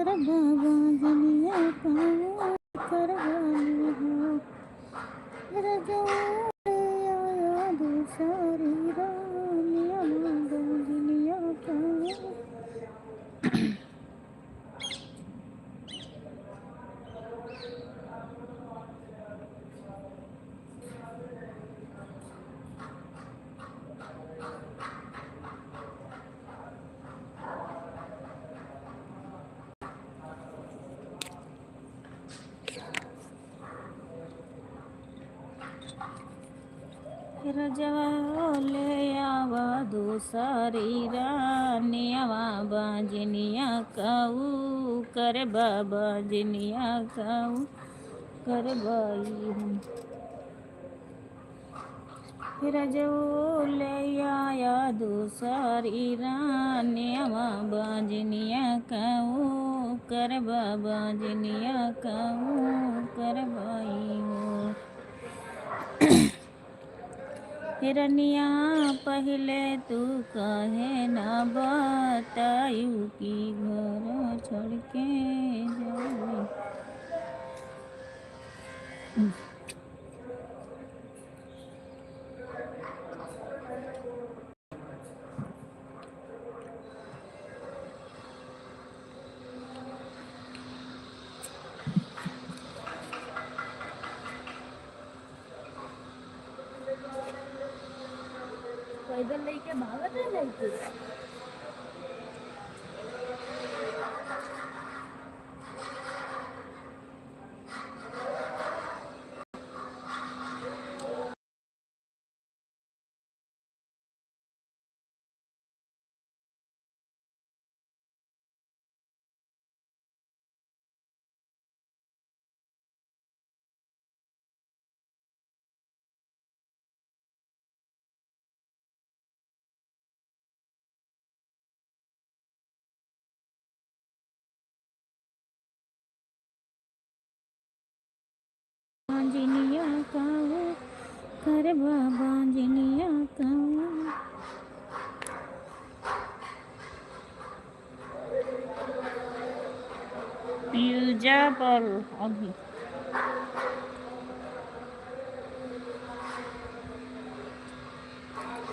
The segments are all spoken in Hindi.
कर बाबा दुनिया का करवानी हो रजो आया दूसरी रानिया दुनिया का। रजवा ले आवा दूसरी रानियावा बाजनिया काऊ कर बाबा जनिया काऊ कर बाई हूँ रजो ले आया दूसरी रानियावा बाजनिया काऊ कर बाबा जनिया काऊ कर बाई हूँ हिरनिया पहले तू कहे ना बतायू कि घर छोड़ के जाए। पैदल लेके भागत है लड़की। बांजनिया काऊ कर बाबा जनिया काऊ। यूजा पर अभी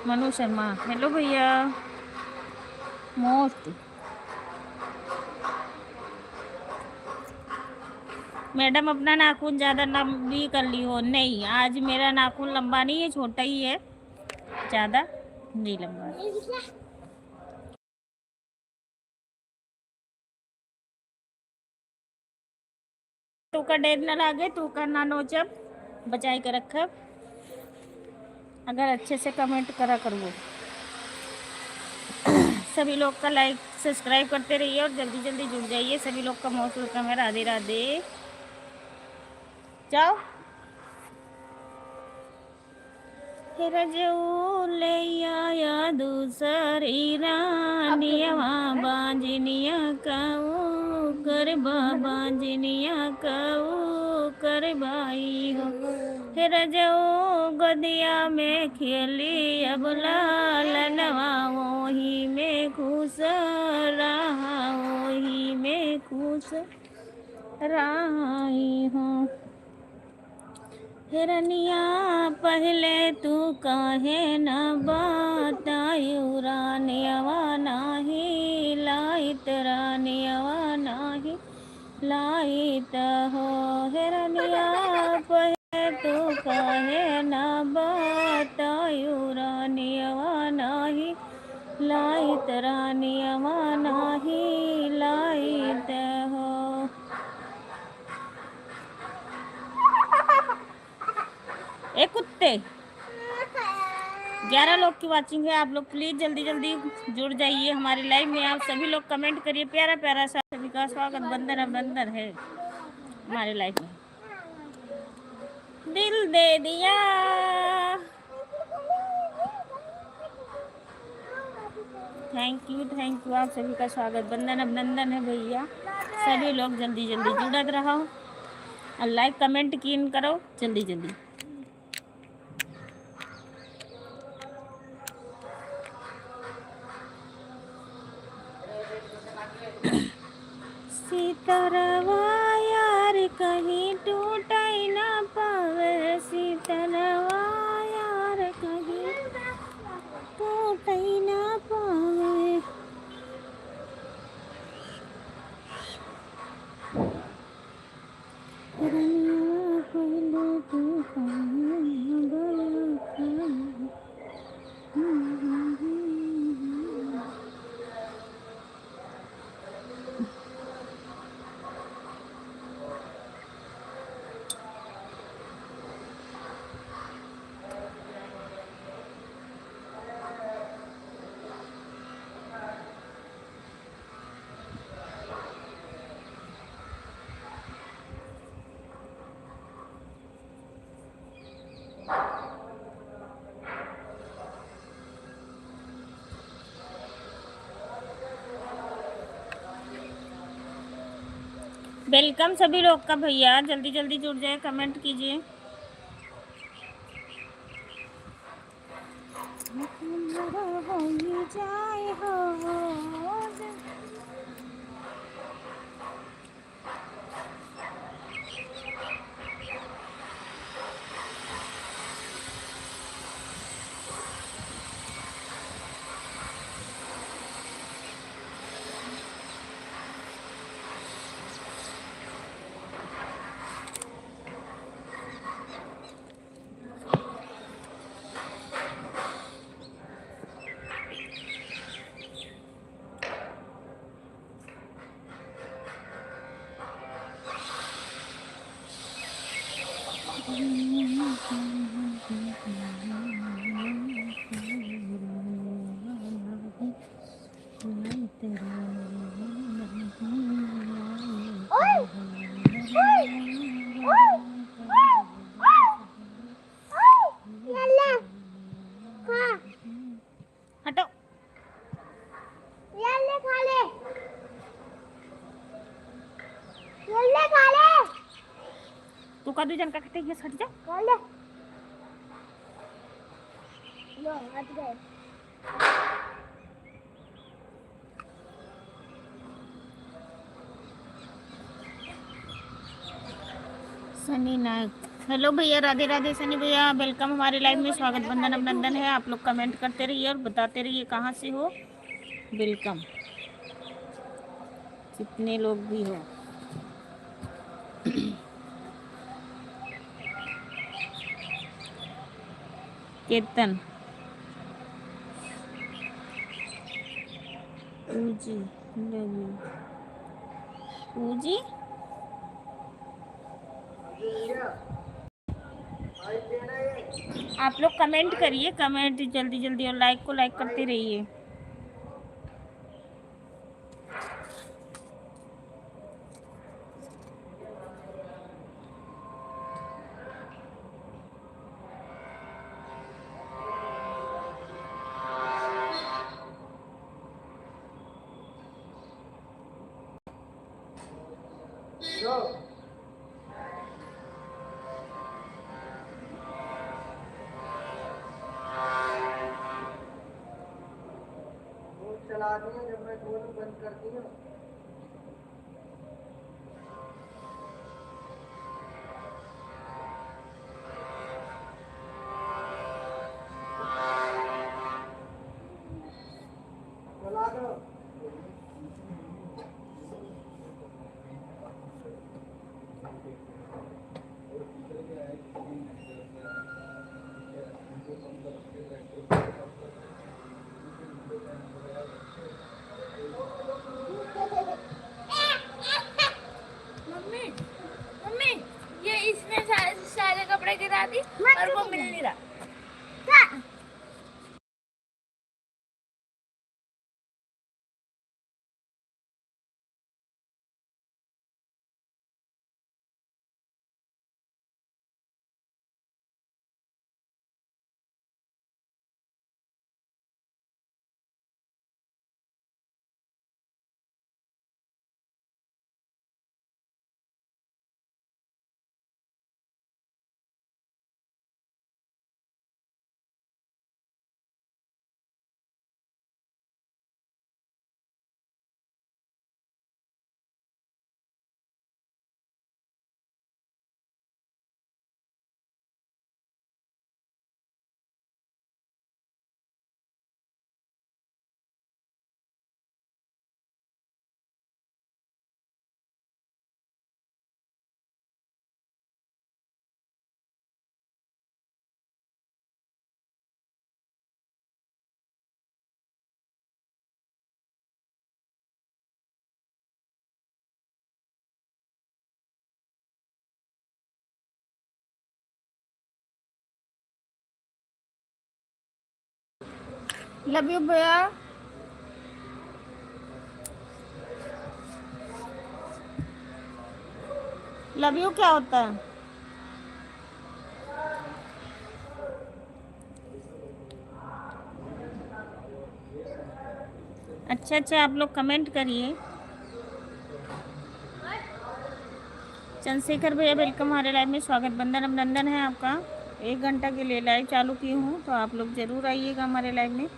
मनु शर्मा हेलो भैया मोस्ट मैडम अपना नाखून ज़्यादा लंबी कर ली हो। नहीं आज मेरा नाखून लंबा नहीं है, छोटा ही है, ज़्यादा नहीं लंबा। तू का डेर न लागे, तू का ना नोचब बचाई कर रखब। अगर अच्छे से कमेंट करा करो। सभी लोग का लाइक सब्सक्राइब करते रहिए और जल्दी जल्दी जुड़ जाइए। सभी लोग का मोस्ट वेलकम है। राधे राधे। जाओ रजऊ ले आया दूसरी रानिया बांजनिया काऊ कर बाबा जनिया काऊ कर बाई हो रजऊ गदिया में खेली अब लालनवा वही में खुश रहा वही में खुश रही हूँ। हिरनिया पहले तू कहे न बतायू रानियावा नाही लाइत रानियावा नाही लाइत हो हिरनिया पहले तू कहे न बतायू रानियावा नाही लाइत रानियावा नाही लाइत हो। एक कुत्ते 11 लोग की वाचिंग है। आप लोग प्लीज जल्दी जल्दी जुड़ जाइए हमारी लाइव में। आप सभी लोग कमेंट करिए प्यारा प्यारा सा। सभी का स्वागत बंदर अभिनंदन है हमारे लाइव में। दिल दे दिया थैंक यू आप सभी का स्वागत बंदन अभिनंदन है भैया। सभी लोग जल्दी जल्दी जुड़त रहो और लाइक कमेंट कीन करो जल्दी जल्दी। सीतरवा यार कहीं टूट न पावे, सीतरवा यार कहीं टूट न पावे। रनिया कोयले की कहीं गया। वेलकम सभी लोग का भैया, जल्दी जल्दी जुड़ जाए, कमेंट कीजिए। जाए हो हटो, खा ले तू का जन का खटे हट जा। खा ले लो हट गए। सनी नायक, हेलो भैया, राधे राधे सनी भैया, वेलकम हमारे लाइव में, स्वागत, वंदन अभिनंदन है। आप लोग कमेंट करते रहिए और बताते रहिए कहाँ से हो। वेलकम जितने लोग भी हो। कीर्तन, पूजी, पूजी, आप लोग कमेंट करिए, कमेंट जल्दी जल्दी, और लाइक को लाइक करते रहिए। चला दिया जब मैं फोन बंद कर दिया। चला मम्मी मम्मी ये इसने सारे कपड़े गिरा दी और वो मिल नहीं रहा। लव यू भैया। लव यू क्या होता है? अच्छा अच्छा, आप लोग कमेंट करिए। चंद्रशेखर भैया वेलकम हमारे लाइव में, स्वागत, बंदन अभिनंदन है आपका। 1 घंटा के लिए लाइव चालू की हूँ, तो आप लोग ज़रूर आइएगा हमारे लाइव में।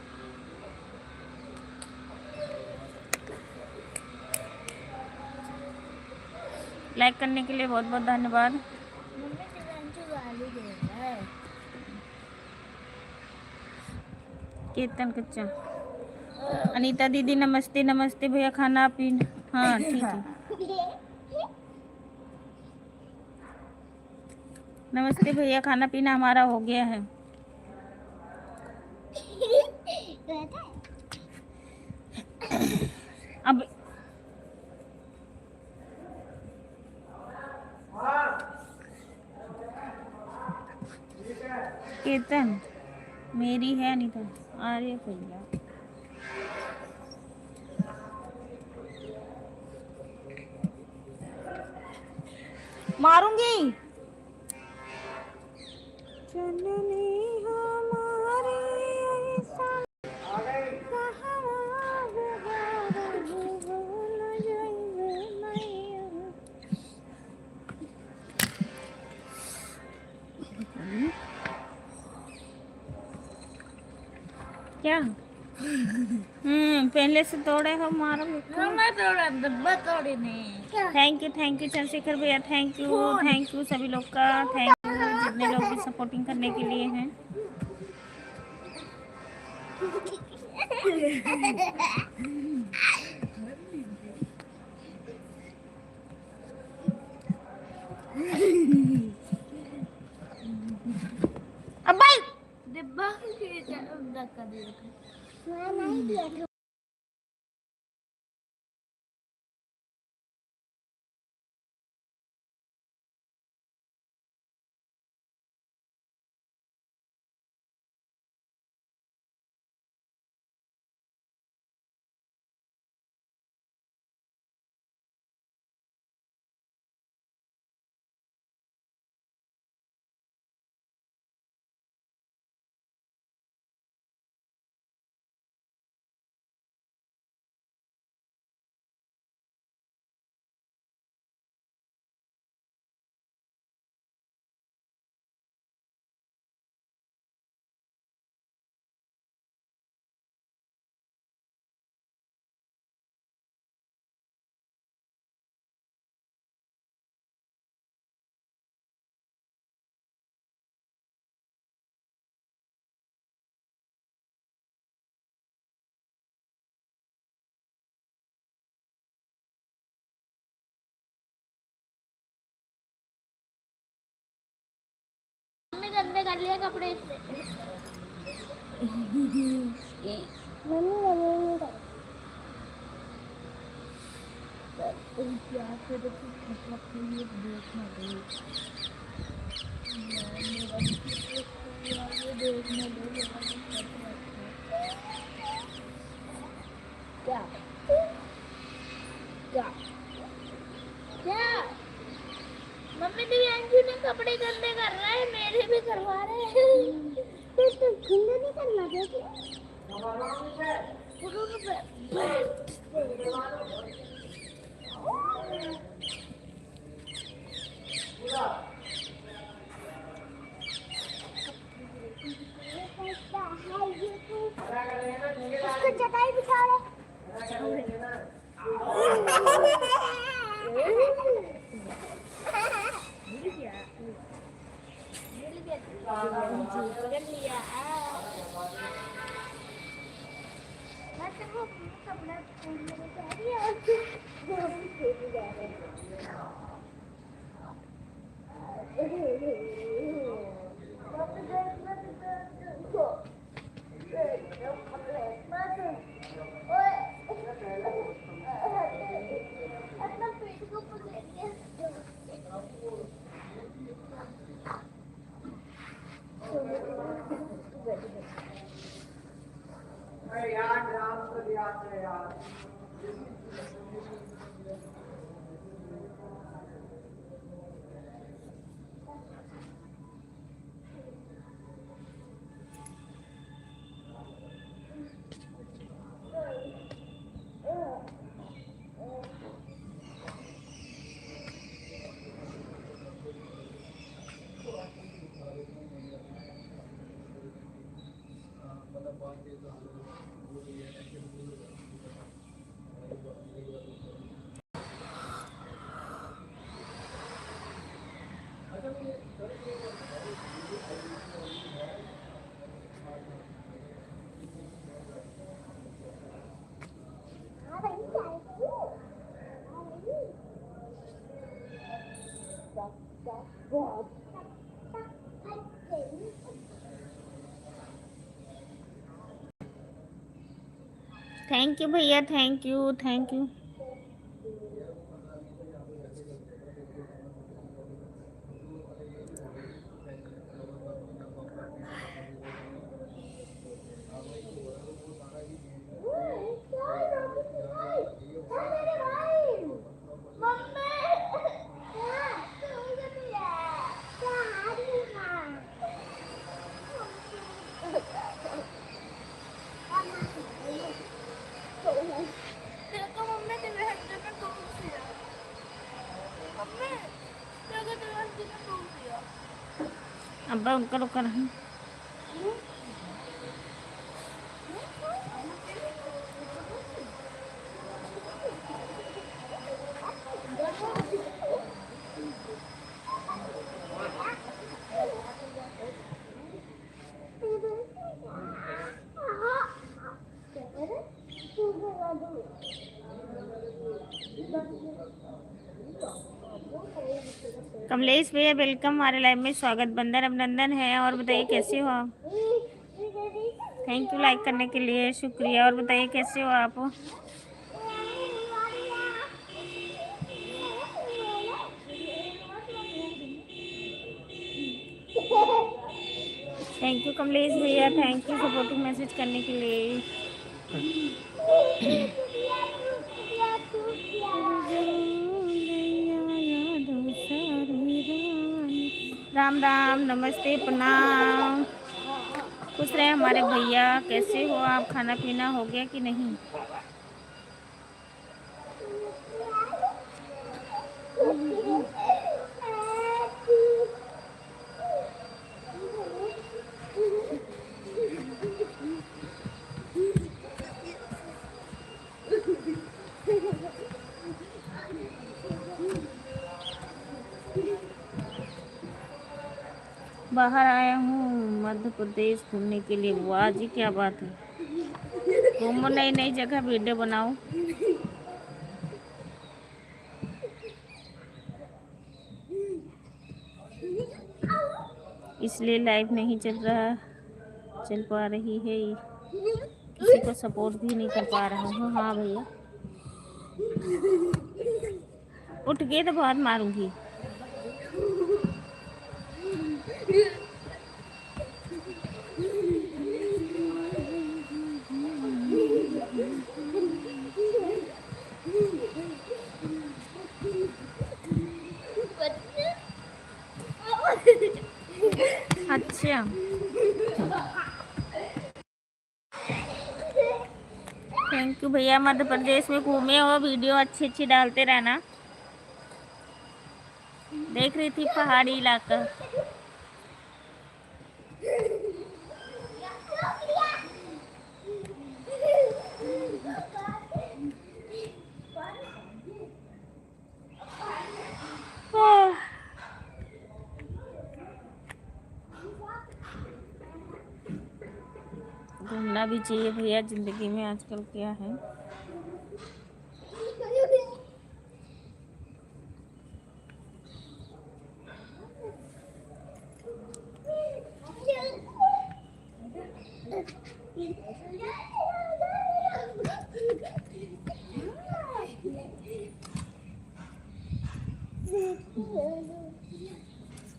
लाइक करने के लिए बहुत बहुत धन्यवाद। कीर्तन कच्चा। अनीता दीदी नमस्ते। नमस्ते भैया, खाना पीना। हाँ ठीक है। नमस्ते भैया, खाना पीना हमारा हो गया है। अब कीर्तन मेरी है अनीता। अरे भैया मारूंगी। क्या पहले से तोड़े हो मारो। मैं तोड़ा डब्बा तोड़ी नहीं। थैंक यू चंद्रशेखर भैया, थैंक यू सभी लोग का, थैंक यू जितने लोग भी सपोर्टिंग करने के लिए हैं। अब भाई डिब्बा धक्का दिया मैं नहीं दिया था। गंदे कर लिया कपड़े से। क्या क्या क्या मम्मी दिव्यांशु ने कपड़े गंदे कर रहे हैं, मेरे भी करवा रहे हैं। तो गंदे नहीं करना चाहिए। उसको चटाई बिछा रहे। मैं तो वो कपड़ा थैंक यू भैया, थैंक यू, थैंक यू। अब्बा उनका रुका रहा। कमलेश भैया वेलकम हमारे लाइव में, स्वागत, बंदन अभिनंदन है। और बताइए कैसे हो आप? थैंक यू लाइक करने के लिए, शुक्रिया। और बताइए कैसे हो आप? थैंक यू कमलेश भैया, थैंक यू सपोर्टिंग मैसेज करने के लिए। राम राम, नमस्ते, प्रणाम। खुश रहे हमारे भैया। कैसे हो आप? खाना पीना हो गया कि नहीं? बाहर आया हूँ मध्य प्रदेश घूमने के लिए। वाह जी, क्या बात है। घूमो, नई नई जगह वीडियो बनाओ। इसलिए लाइव नहीं चल पा रही है, किसी को सपोर्ट भी नहीं कर पा रहा हूँ। हाँ भैया, उठ गए तो बहुत मारूंगी। अच्छा, थैंक यू भैया। मध्य प्रदेश में घूमे हो, वीडियो अच्छी अच्छी डालते रहना। देख रही थी पहाड़ी इलाका। घूमना भी चाहिए भैया, जिंदगी में आजकल क्या है।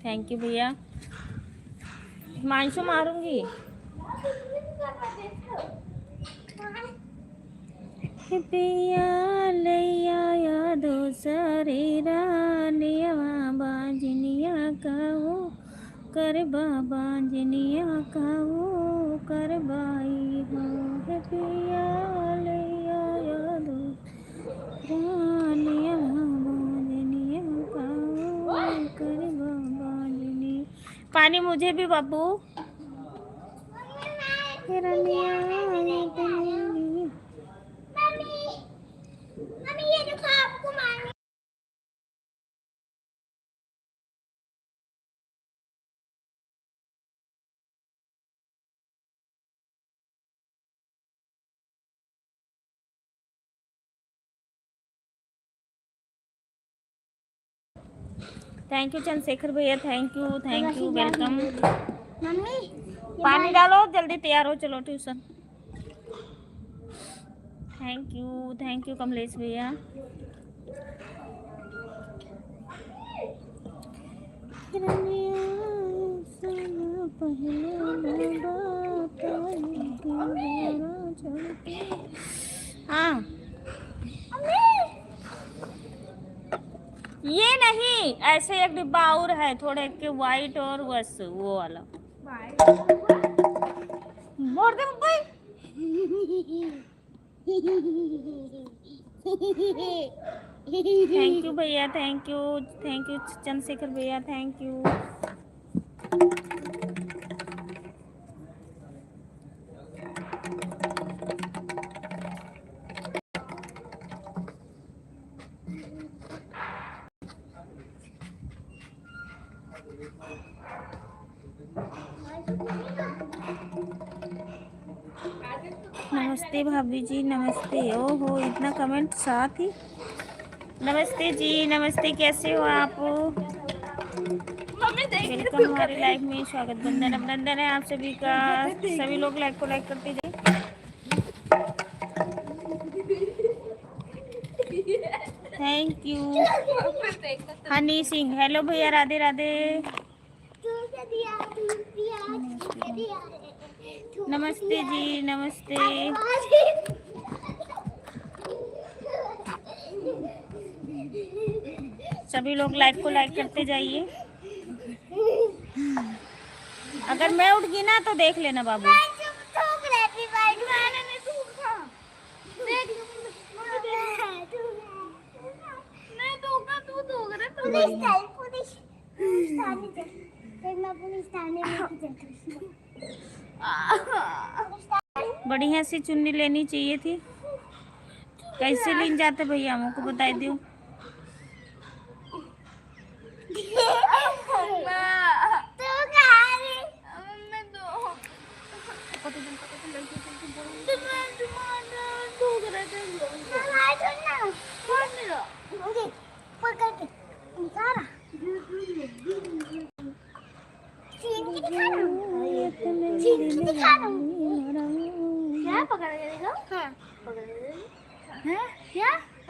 थैंक यू भैया। मांसू मारूंगी। पिया लैया यादो सरेरा नेवा बांजनिया कहो कर बांजनिया कहो कर बाई हो। पिया लैया यादो नेवा बांजनिया कहो कर बांजनी। पानी मुझे भी बाबू। मम्मी ये देखो आपको मारने थैंक यू चंद्रशेखर भैया, थैंक यू वेलकम। मम्मी पानी डालो, जल्दी तैयार हो, चलो ट्यूशन। थैंक यू कमलेश भैया। हाँ ये नहीं, ऐसे एक डिब्बा और है थोड़े के वाइट और बस वो वाला मोड़ दे भाई। थैंक यू भैया, थैंक यू चंद्रशेखर भैया, थैंक यू। नमस्ते भाभी जी, नमस्ते। ओहो इतना कमेंट साथ ही। नमस्ते जी, नमस्ते, कैसे हो आप? वेलकम हमारे लाइव में, स्वागत, वंदन अभिनंदन है आप सभी का। सभी लोग लाइक को लाइक करते जाइए। Thank you Honey Singh, hello भैया, राधे राधे। नमस्ते जी, नमस्ते। सभी लोग लाइक को लाइक करते जाइए। अगर मैं उठ गई ना तो देख लेना बाबू। बढ़िया सी चुन्नी लेनी चाहिए थी। कैसे लेन जाते भैया, हमको बता दो।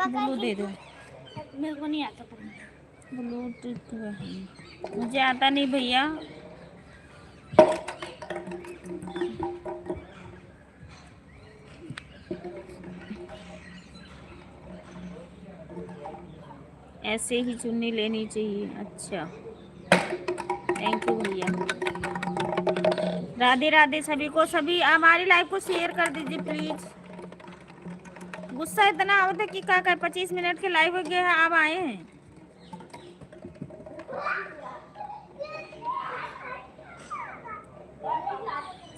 ब्लू दे दो, मेरे को नहीं आता ब्लूटूथ मुझे आता नहीं भैया। ऐसे ही चुन्नी लेनी चाहिए। अच्छा थैंक यू भैया, राधे राधे सभी को। सभी हमारी लाइव को शेयर कर दीजिए प्लीज। गुस्सा इतना होता है कि क्या कर, 25 मिनट के लाइव हो गए हैं, आप आए हैं।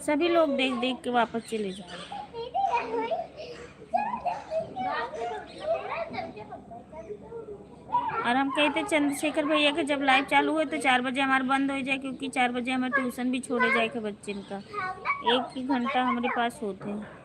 सभी लोग देख देख के वापस चले जाए। और हम कहते चंद्रशेखर भैया के जब लाइव चालू हुए तो 4 बजे हमारे बंद हो जाए, क्योंकि 4 बजे हमें ट्यूशन भी छोड़े जाए के बच्चे का। 1 ही घंटा हमारे पास होते हैं।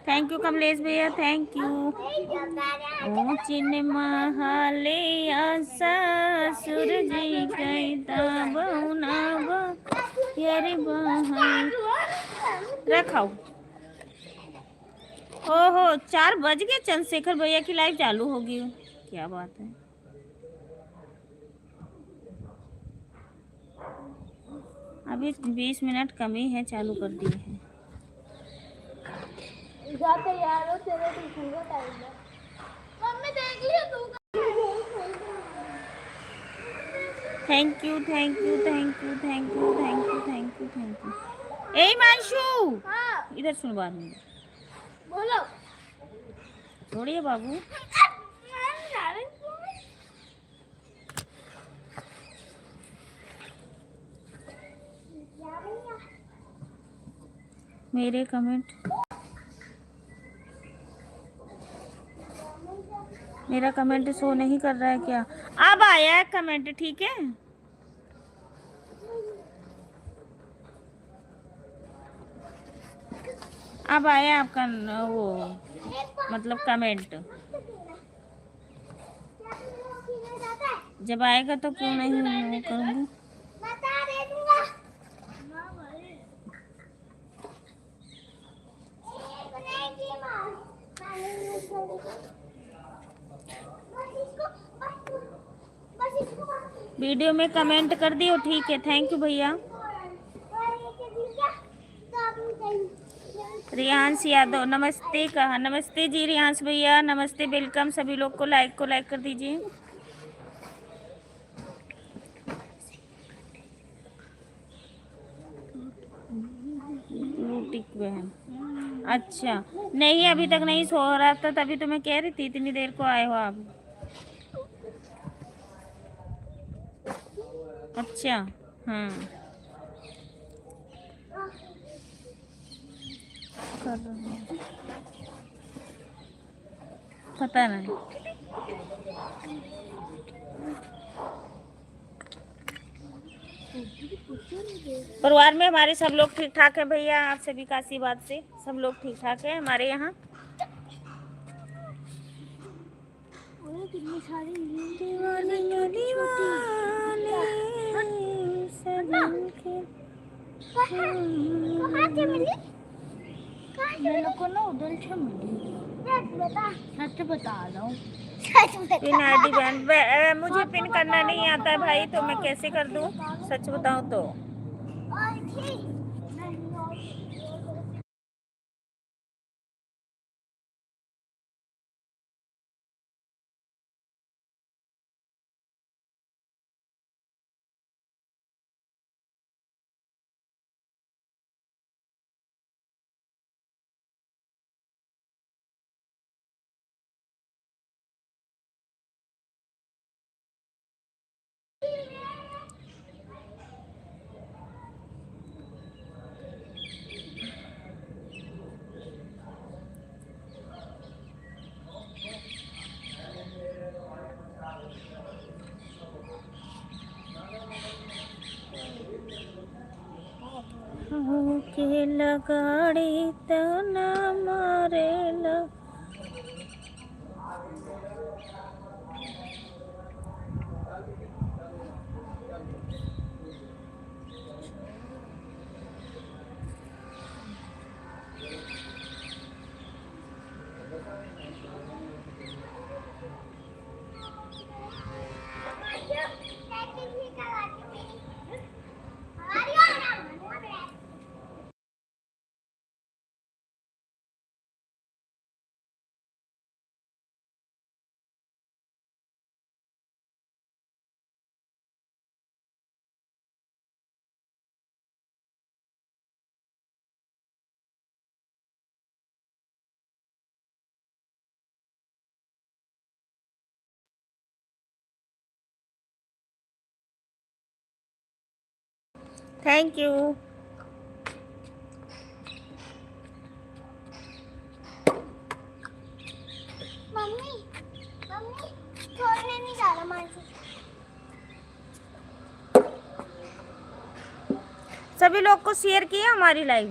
थैंक यू कमलेश भैया, थैंक यू। ऊंचिन महाले ससुर जी कहता बहुना यारे बहन रखाओ। ओहो 4 बज गए, चंद्रशेखर भैया की लाइव चालू होगी। क्या बात है। अभी 20 मिनट कम ही है, चालू कर दिए हैं। यार हो तेरे ट्यूशन का टाइम है। मम्मी देख लिया तू। Thank you. ए मानशु, हाँ इधर सुन बात में। बोलो। छोड़िए बाबू। मेरे कमेंट, मेरा कमेंट शो नहीं कर रहा है क्या? अब आया है कमेंट, ठीक है। अब आया आपका वो मतलब कमेंट। जब आएगा तो क्यों नहीं वो करूँगी। बता दे दूंगा। वीडियो में कमेंट कर दियो, ठीक है। थैंक यू भैया। रियांश यादव नमस्ते कहा। नमस्ते जी रियांश भैया, नमस्ते, वेलकम। सभी लोग को लाइक कर दीजिए। टिक बहन, अच्छा नहीं अभी तक नहीं सो रहा था, तभी तो मैं कह रही थी इतनी देर को आए हो आप। अच्छा हाँ कर रहा हूँ। पता नहीं। परिवार में हमारे सब लोग ठीक ठाक है भैया, आप सभी का आशीर्वाद से सब लोग ठीक ठाक है हमारे यहाँ। कितनी सारी मेरे को ना उधर से मिली। सच बता रहा हूँ। पिन आईडी बैन, मुझे पिन करना नहीं आता है भाई, तो मैं कैसे कर दूँ सच बताऊँ तो। के लगाड़ी तो ना मारेला। Thank you. मम्मी मम्मी छोड़ने नहीं जा रहा मानसी। सभी लोग को शेयर किया हमारी लाइव।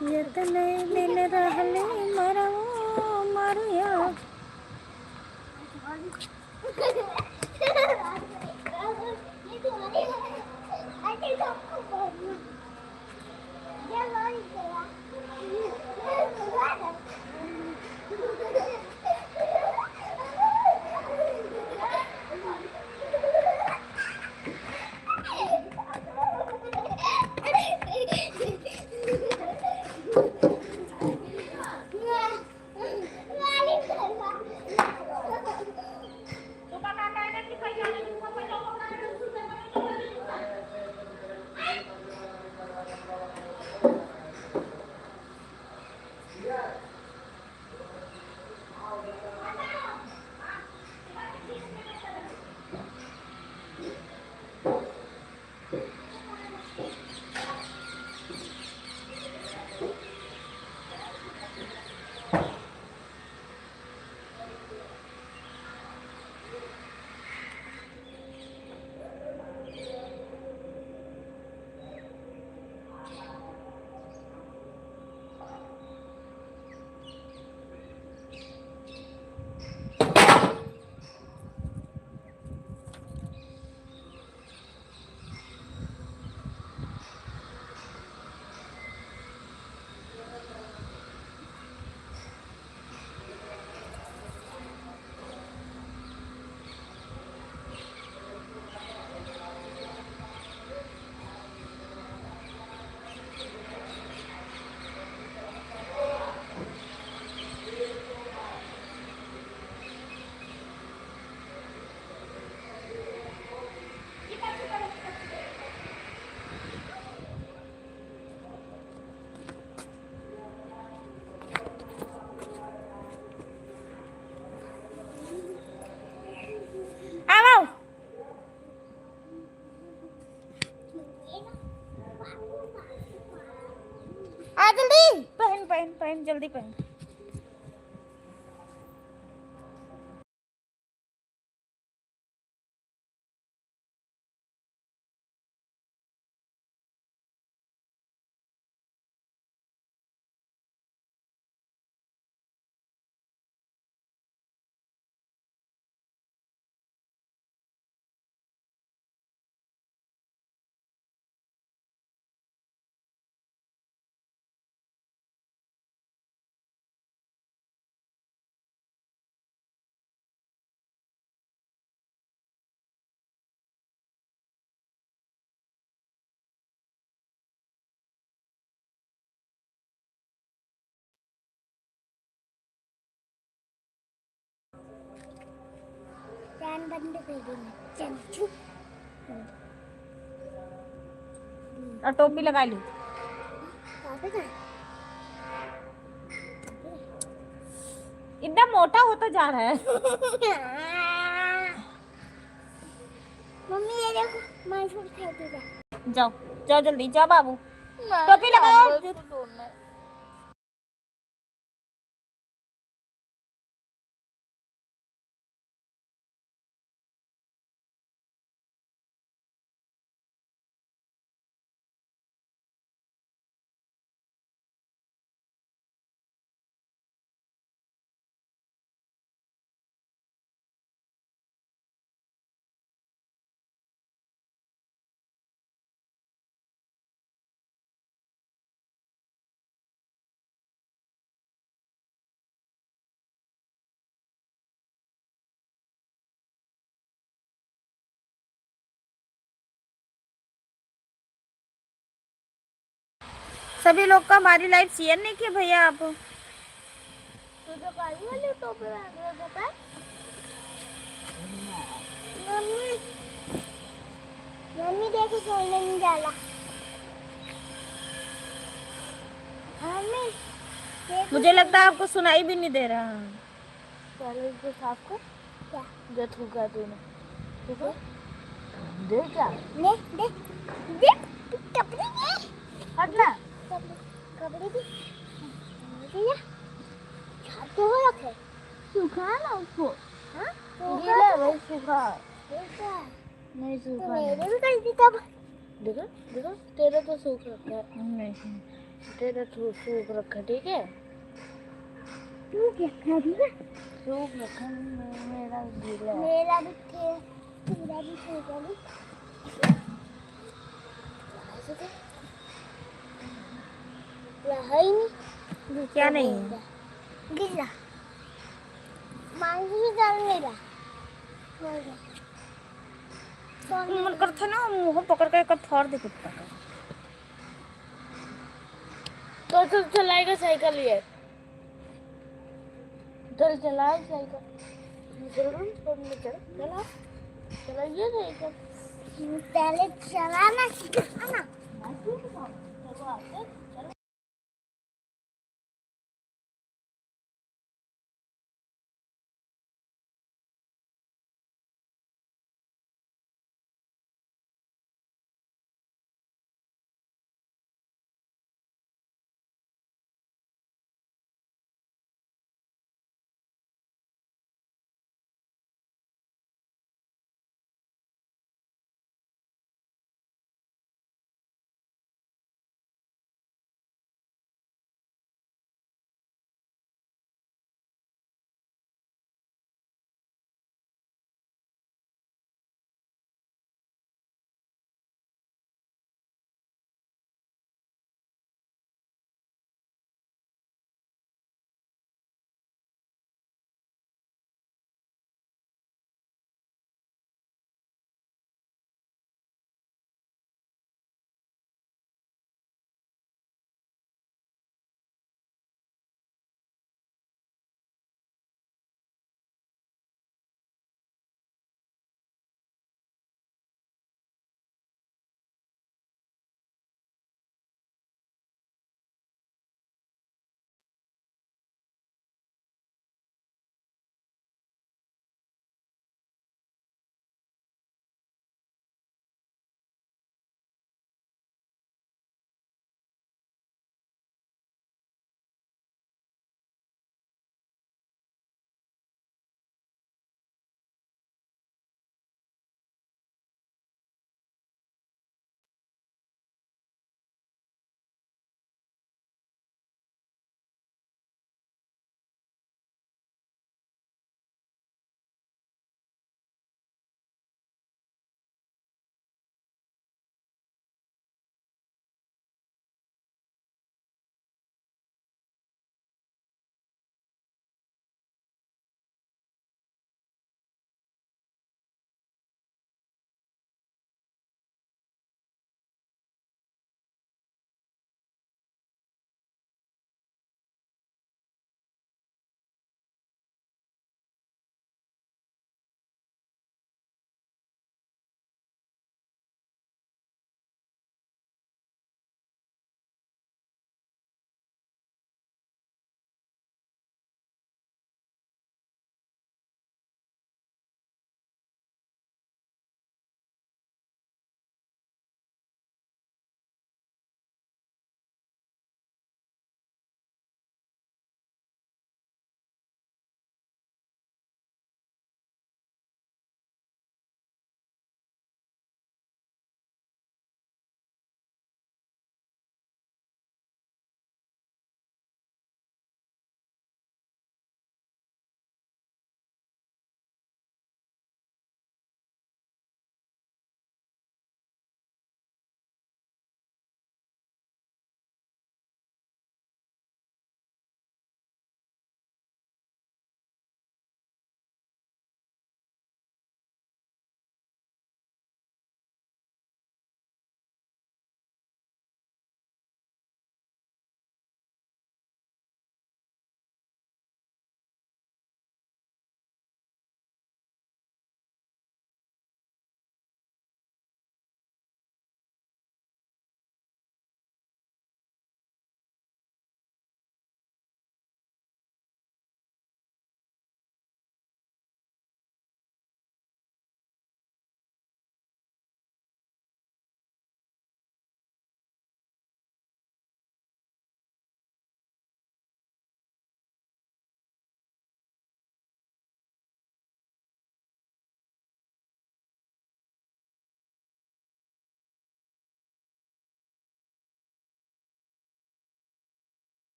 यतने दिन रहले मरो मरिया। आओ आ जल्दी पहन पहन पहन जल्दी पहन। फैन बंद कर देना चल चुप और टोपी लगा ली। काफी का इतना मोटा होता जा रहा है। मम्मी ये देखो मैं छोड़ खाती जा जाओ जाओ जल्दी जाओ बाबू टोपी लगाओ। सभी लोग का हमारी लाइफ शेयर नहीं किया भैया आप। तो काली वाली टोपी पहन रहे हो पापा मम्मी मम्मी देखो सोने नहीं डाला मम्मी देखो मुझे लगता है आपको सुनाई भी नहीं दे रहा। पहले इसको साफ कर क्या जो थूका तूने ठीक है दे क्या दे कपड़े दे हटना कपड़े भी भैया छाते हो रखे सूखा ना उसको हाँ गीला वही सूखा नहीं सूखा मेरे भी कर दी तब देखो देखो तेरा तो सूख रखा है नहीं तेरा तो सूख रखा ठीक है तू क्या खा दिया सूख रखा मेरा गीला मेरा भी पूरा भी सूखा नहीं है ही नहीं। क्या नहीं है? गिरा मांगी भी डाल मेरा मन करता ना मुंह पकड़ के कब फाड़ दे कुत्ता का। तो चलाएगा साइकिल ये। चल चला साइकिल। चला चलाइए साइकिल। पहले चलाना सीखा ना।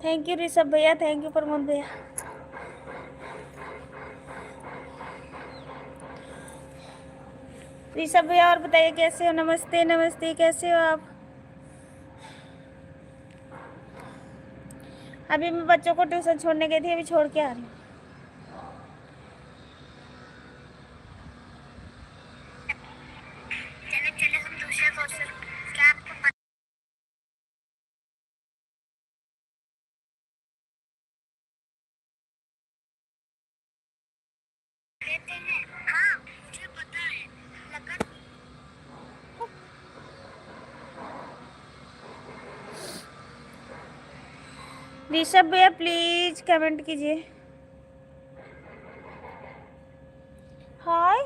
थैंक यू ऋषभ भैया, थैंक यू प्रमोद भैया। ऋषभ भैया और बताइए कैसे हो? नमस्ते नमस्ते, कैसे हो आप? अभी मैं बच्चों को ट्यूशन छोड़ने गई थी, अभी छोड़ के आ रही हूँ। चलो चलो हम दूसरा क्वेश्चन, क्या आपको पता कहते हैं? हाँ मुझे पता है, लगन। ऋषभ भैया प्लीज कमेंट कीजिए। Hi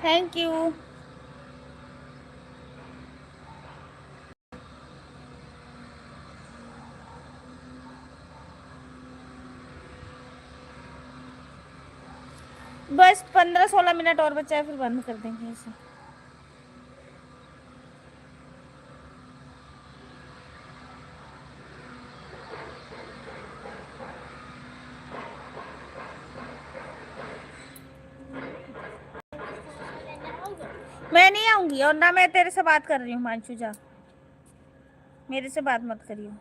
thank you. बस 15-16 मिनट और बचा है, फिर बंद कर देंगे इसे। मैं नहीं आऊंगी, और ना मैं तेरे से बात कर रही हूँ मांशु, जा मेरे से बात मत करियो।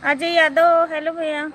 अजय यादव हेलो भैया।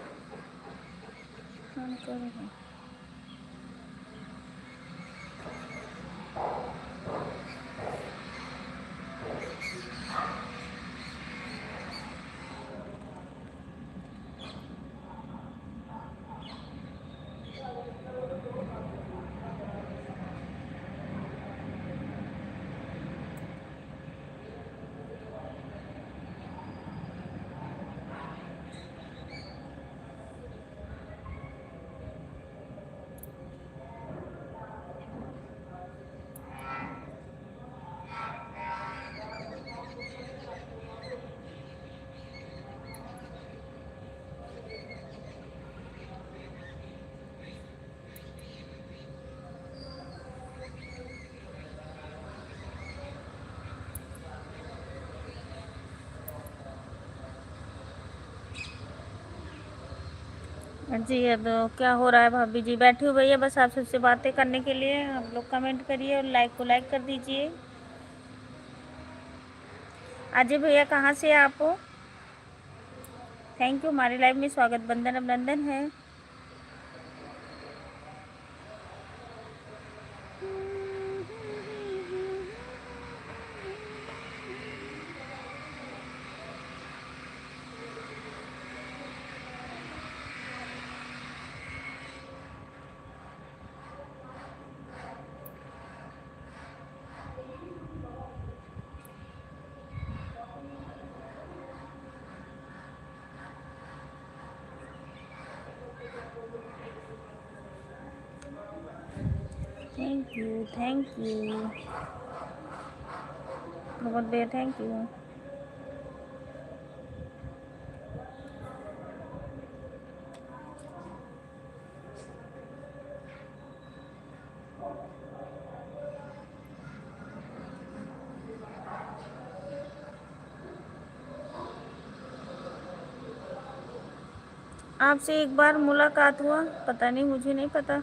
जी यादव क्या हो रहा है? भाभी जी बैठी हूँ भैया, बस आप सबसे बातें करने के लिए। आप लोग कमेंट करिए और लाइक को लाइक कर दीजिए। अजय भैया कहाँ से आप? थैंक यू, हमारे लाइव में स्वागत, बंदन अभिनंदन है। थैंक यू बहुत भैया, थैंक यू। आपसे एक बार मुलाकात हुआ, पता नहीं, मुझे नहीं पता।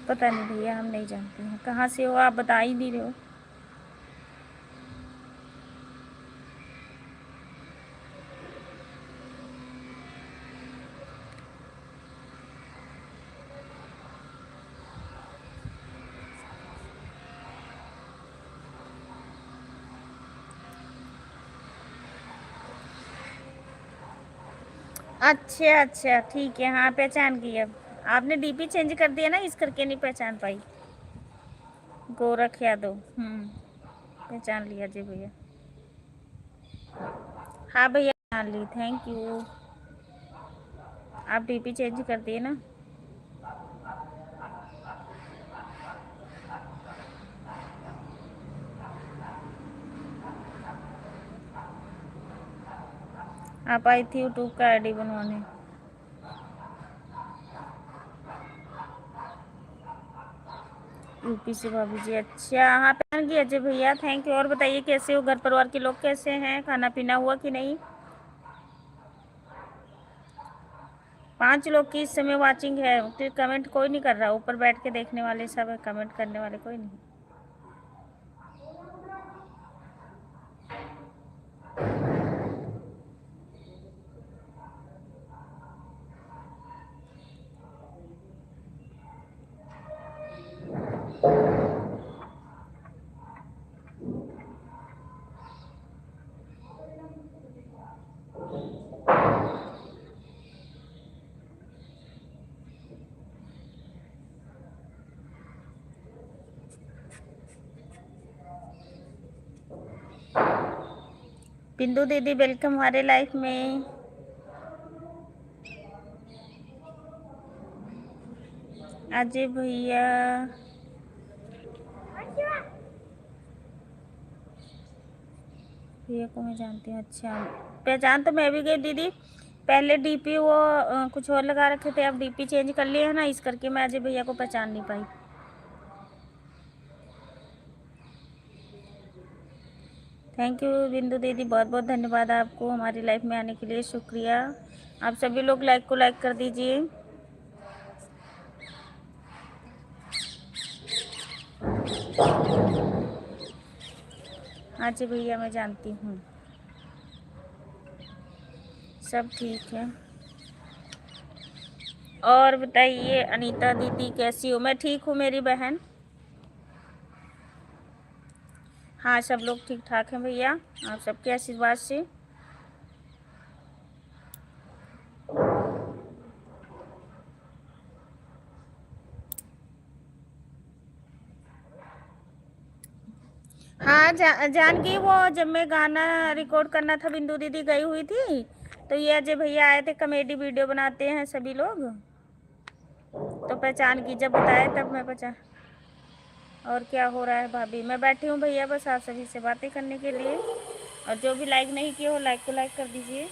पता नहीं भैया, हम नहीं जानते हैं। कहाँ से हो आप? बता ही नहीं रहे हो। अच्छा अच्छा ठीक है, हाँ पहचान गई। अब आपने डीपी चेंज कर दिया ना, इस करके नहीं पहचान पाई। गोरख यादव, पहचान लिया जी भैया। हाँ भैया पहचान ली, थैंक यू। आप डीपी चेंज कर दिए ना। आप आई थी यूट्यूब का आईडी बनवाने। यूपी से भाभी जी, अच्छा हाँ पहचान गई अजय भैया, थैंक यू। और बताइए कैसे हो, घर परिवार के लोग कैसे हैं, खाना पीना हुआ कि नहीं। 5 लोग की इस समय वाचिंग है, तो कमेंट कोई नहीं कर रहा, ऊपर बैठ के देखने वाले सब है, कमेंट करने वाले कोई नहीं। बिंदु दीदी वेलकम हमारे लाइफ में। अजय भैया, भैया को मैं जानती हूँ, अच्छा पहचान तो मैं भी गई दीदी। पहले डीपी वो कुछ और लगा रखे थे, अब डीपी चेंज कर लिए है ना, इस करके मैं अजय भैया को पहचान नहीं पाई। थैंक यू बिंदु दीदी, बहुत बहुत धन्यवाद आपको हमारी लाइफ में आने के लिए, शुक्रिया। आप सभी लोग लाइक को लाइक कर दीजिए। हाँ जी भैया मैं जानती हूँ, सब ठीक है। और बताइए अनीता दीदी कैसी हो। मैं ठीक हूँ मेरी बहन। हाँ सब लोग ठीक ठाक हैं भैया, आप सबके आशीर्वाद से। हाँ जान गई। वो जब मैं गाना रिकॉर्ड करना था, बिंदु दीदी गई हुई थी, तो ये अजय भैया आए थे, कॉमेडी वीडियो बनाते हैं सभी लोग, तो पहचान की, जब बताए तब मैं पहचान। और क्या हो रहा है भाभी, मैं बैठी हूँ भैया बस आप सभी से बातें करने के लिए। और जो भी लाइक नहीं किए हो लाइक को लाइक कर दीजिए।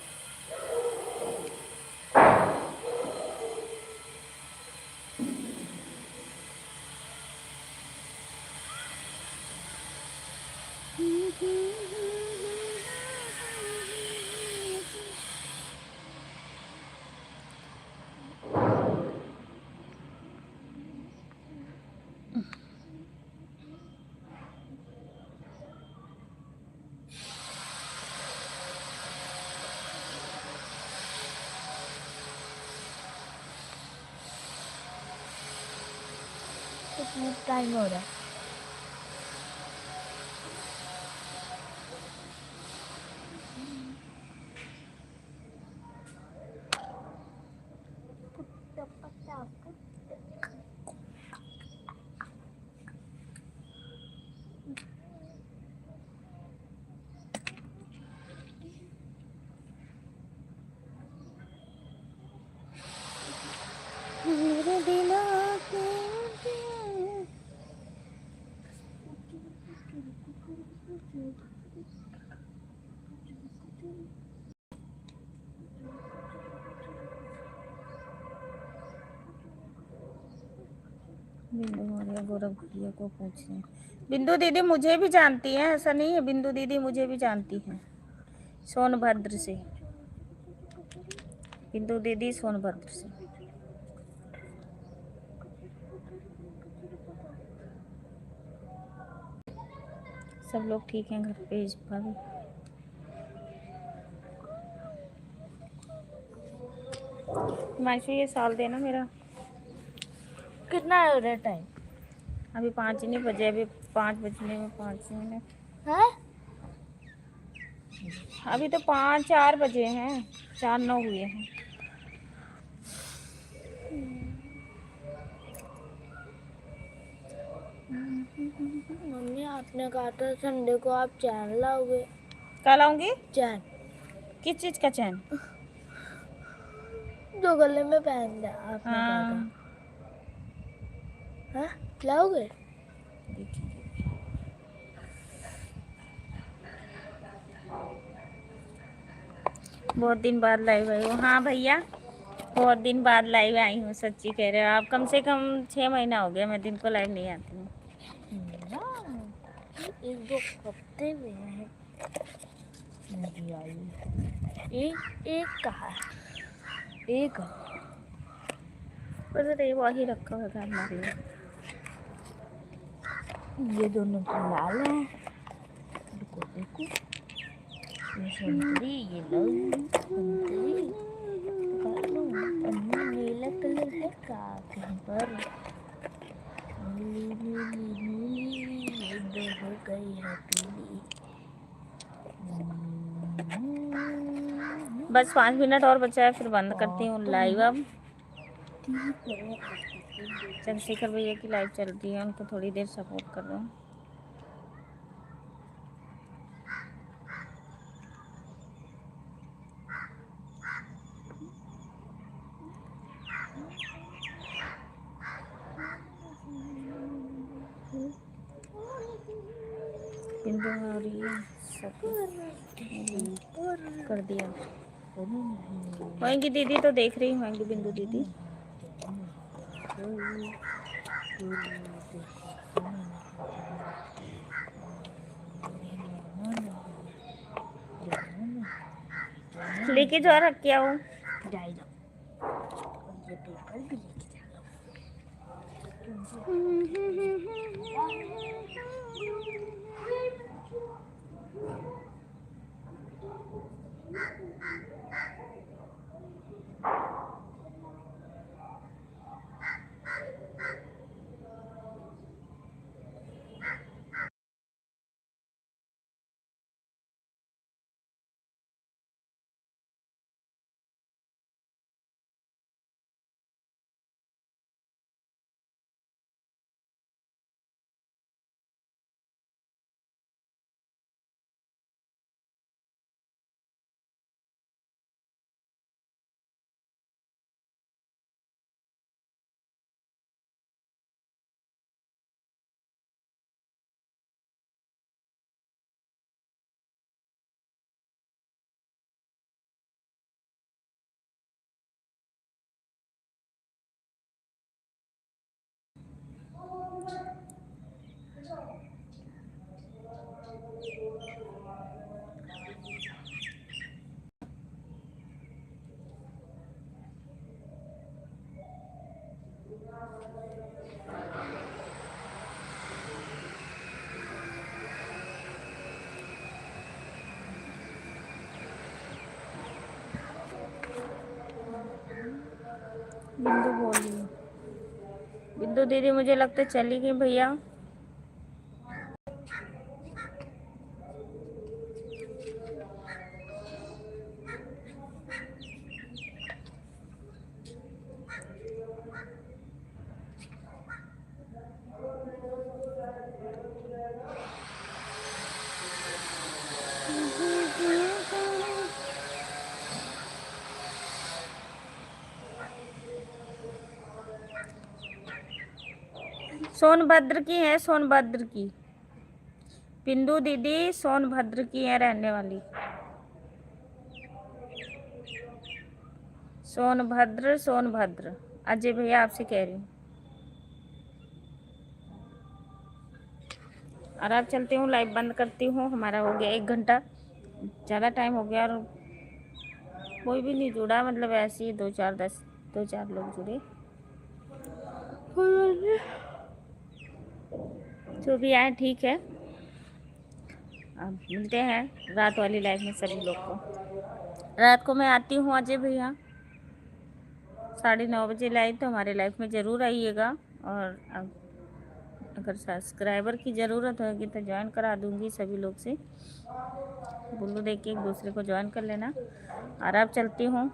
कितना टाइम हो रहा है? मेरे दिलों के बिंदु मौर्य गौरव भैया को पूछे। बिंदु दीदी मुझे भी जानती हैं, ऐसा नहीं है, बिंदु दीदी मुझे भी जानती हैं, सोनभद्र से। बिंदु दीदी सोनभद्र से। सब लोग ठीक हैं घर पे इस भाभी। हिमांशु ये साल देना मेरा। कितना हो रहा है टाइम? अभी 5 नहीं बजे, अभी 5 बजने में 5 मिनट। है अभी तो 5-4 बजे हैं, 4-9 हुए हैं। मम्मी आपने कहा था संडे को आप चैन लाओगे। कल आऊंगी। चैन किस चीज का चैन? जो गले में पहनते हैं आपने कहा था। हाँ हाँ लाओगे? देखेंगे। बहुत दिन बाद लाइव आई हो। हाँ भैया, बहुत दिन बाद लाइव आई हूँ। सच्ची कह रहे हो आप। कम से कम 6 महीना हो गया मैं दिन को लाइव नहीं आती हूँ। एक दो हफ्ते में है नहीं आई। एक कहा एक बस रे वही रखा हुआ था हमारे लिए। ये दोनों तो लाल हैं। देखो देखो ये संतरी ये लाल संतरी कालो नीला कलर है का कहीं पर नीली नीली नीली ये दो हो गई है पीली। बस 5 मिनट और बचा है फिर बंद करती हूँ लाइव। अब चंद्रशेखर भैया की लाइव चल रही है, उनको थोड़ी देर सपोर्ट कर रहा हूँ। बिंदु हो रही है सब कर दिया। होंगी दीदी तो देख रही होंगी बिंदु दीदी। लेके जा रख क्या हूँ जाएगा ये पेपर भी लेके जाएगा। बिंदु बोली बिंदु दीदी मुझे लगता है चली गई भैया। सोनभद्र की है, सोनभद्र की बिंदु दीदी सोनभद्र की है रहने वाली। सोनभद्र सोनभद्र अजय भैया आपसे कह रही हूँ। और अब चलती हूँ लाइव बंद करती हूँ। हमारा हो गया 1 घंटा, ज़्यादा टाइम हो गया और कोई भी नहीं जुड़ा। मतलब ऐसे ही 2-4 लोग जुड़े। जो भी आए ठीक है। अब मिलते हैं रात वाली लाइव में सभी लोग को। रात को मैं आती हूँ अजय भैया 9:30 बजे लाइव, तो हमारे लाइव में ज़रूर आइएगा। और अगर सब्सक्राइबर की ज़रूरत होगी तो ज्वाइन करा दूँगी सभी लोग से। बुल्लू देख के एक दूसरे को ज्वाइन कर लेना। और अब चलती हूँ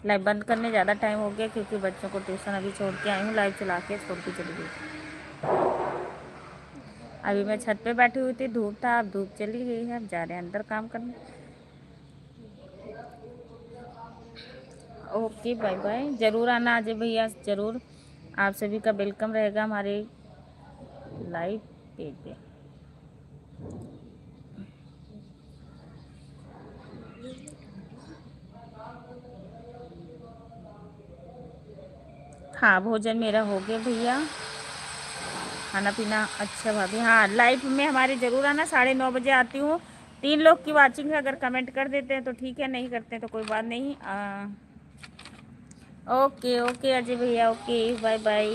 लाइव बंद करने। ज़्यादा टाइम हो गया क्योंकि बच्चों को ट्यूशन अभी छोड़ के आई हूँ। लाइव चला के छोड़ के चली गई। अभी मैं छत पे बैठी हुई थी, धूप था, अब धूप चली गई है, अब जा रहे हैं अंदर काम करने। ओके बाय बाय, ज़रूर आना अजय भैया, ज़रूर आप सभी का वेलकम रहेगा हमारे लाइव पेज पे। हाँ भोजन मेरा हो गया भैया, खाना पीना। अच्छा भाभी, हाँ लाइव में हमारे ज़रूर आना, 9:30 बजे आती हूँ। 3 लोग की वाचिंग है, अगर कमेंट कर देते हैं तो ठीक है, नहीं करते हैं तो कोई बात नहीं। ओके ओके अजय भैया, ओके बाय बाय।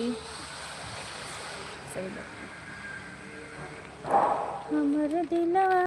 सही बात। हमर दिलवा